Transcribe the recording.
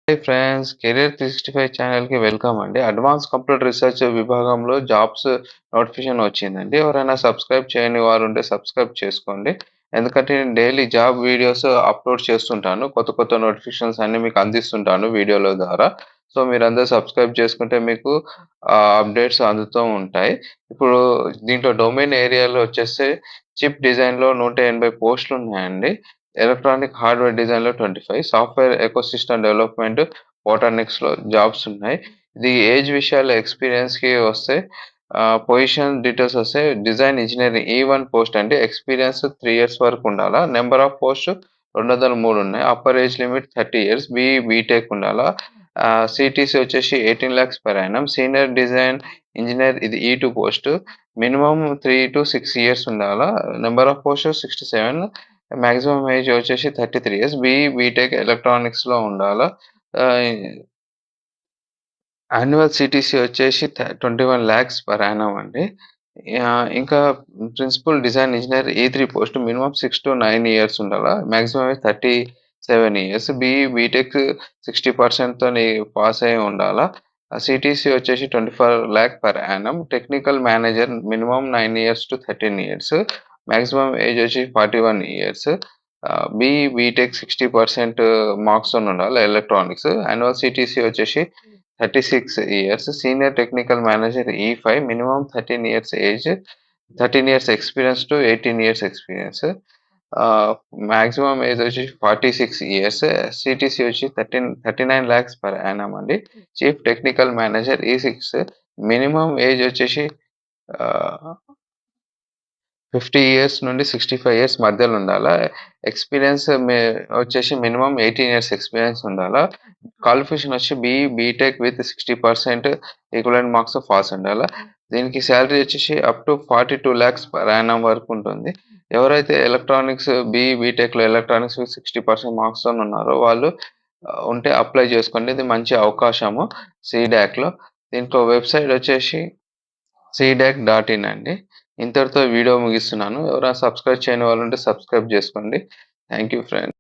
Hi friends, career 365 ఛానల్‌కి welcome అండి. Advance computer research విభాగంలో జాబ్స్ నోటిఫికేషన్ వచ్చిందండి. ఎవరైనా సబ్స్క్రైబ్ చేయని వారుంటే సబ్స్క్రైబ్ చేసుకోండి. ఎందుకంటే నేను డైలీ జాబ్ వీడియోస్ అప్‌లోడ్ చేస్తుంటాను. కొత్త కొత్త నోటిఫికేషన్స్ అన్నీ మీకు అందిస్తుంటాను వీడియోల ద్వారా. సో, మీరందరూ సబ్స్క్రైబ్ చేసుకుంటే మీకు అప్డేట్స్ అందుతూ ఉంటాయి. ఇప్పుడు దీంట్లో డొమైన్ ఏరియాలో వచ్చేసి చిప్ డిజైన్‌లో 180 పోస్టులున్నాయండి. ఎలక్ట్రానిక్ హార్డ్‌వేర్ డిజైన్‌లో 25, సాఫ్ట్‌వేర్ ఎకోసిస్టమ్ డెవలప్‌మెంట్ బోటానిక్స్‌లో జాబ్స్ ఉన్నాయి. ఇది ఏజ్ విషయాల్లో ఎక్స్‌పీరియన్స్‌కి వస్తే పొజిషన్ డీటెయిల్స్ వస్తే డిజైన్ ఇంజినీరింగ్ E1 పోస్ట్ అండి. ఎక్స్‌పీరియన్స్ 3 ఇయర్స్ వరకు ఉండాలా. నెంబర్ ఆఫ్ పోస్ట్ 203 ఉన్నాయి. Upper age limit 30 years. BTech ఉండాలా. సీటీసీ వచ్చేసి 18 lakhs per annum. Senior design engineer ఇది E2 పోస్ట్. మినిమమ్ 3-6 ఇయర్స్ ఉండాలా. Number of post 67. Maximum age వచ్చేసి 33 ఇయర్స్. బీటెక్ ఎలక్ట్రానిక్స్‌లో ఉండాలా. ఆహ్, యాన్యువల్ సీటీసీ వచ్చేసి 21 లాక్స్ పర్ యానమ్ అండి. ఇంకా principal design engineer E3 post minimum 6-9 years ఉండాలా. Maximum age 37 years. బీటెక్ 60% తోని పాస్ అయ్యి ఉండాలా. సీటీసీ వచ్చేసి 24 lakh per annum. Technical manager minimum 9 years to 13 years. Maximum age వచ్చి 41 ఇయర్స్. బీటెక్ 60% మార్క్స్‌తోని ఉండాలి ఎలక్ట్రానిక్స్. యాన్యువల్ సీటీసీ వచ్చేసి 36 years. Senior technical manager E5 minimum 13 years age. 13 years experience to 18 years experience. ఆహ్, maximum age వచ్చి 46 years. CTC వచ్చి 39 lakhs per annum అండి. Chief technical manager E6 minimum age వచ్చేసి ఆహ్ 50 years నుండి 65 years మధ్యలో ఉండాలా. ఎక్స్‌పీరియన్స్ వచ్చేసి మినిమమ్ 18 ఇయర్స్ ఎక్స్‌పీరియన్స్ ఉండాలా. క్వాలిఫికేషన్ వచ్చి BTech with 60% equivalent marks pass ఉండాలా. దీనికి సాలరీ వచ్చేసి up to 42 lakhs per annum వరకు ఉంటుంది. ఎవరైతే ఎలక్ట్రానిక్స్ బీటెక్‌లో ఎలక్ట్రానిక్స్ విత్ 60% మార్క్స్‌తోని ఉన్నారో వాళ్ళు ఉంటే అప్లై చేసుకోండి. ఇది మంచి అవకాశము సీడాక్‌లో. దీంట్లో వెబ్‌సైట్ వచ్చేసి cdac.in అండి. ఇంతటితో వీడియో ముగిస్తున్నాను. ఎవరైనా సబ్స్క్రైబ్ చేయని వాళ్ళుంటే సబ్స్క్రైబ్ చేసుకోండి. Thank you friends.